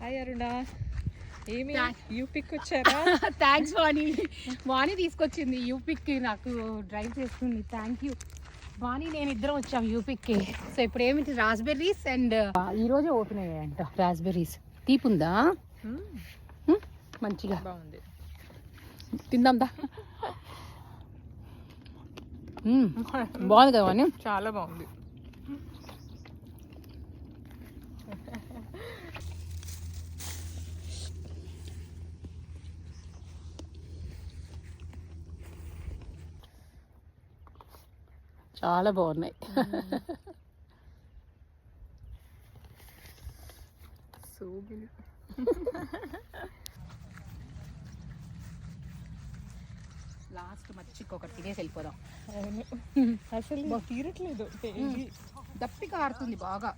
Hi అరుణ, ఏమి యూపిక్ వచ్చారా? Thanks వాణి. వాణి తీసుకొచ్చింది యూపిక్కి, నాకు డ్రైవ్ చేస్తుంది. థ్యాంక్ యూ వాణి. నేను ఇద్దరం వచ్చాం యూపిక్కి. సో ఇప్పుడు ఏమిటి రాస్బెర్రీస్ అండ్ ఈరోజే ఓపెన్ అయ్యాయంట రాస్బెర్రీస్. తీపుందా? మంచిగా బాగుంది, తిందాందా? బాగుంది కదా వాణి? చాలా బాగుంది. చాలా బాగున్నాయి. లాస్ట్ మచ్చికి ఒకటి తినేసి వెళ్ళిపోదాం. అసలు తీరట్లేదు, దప్పిక ఆడుతుంది బాగా.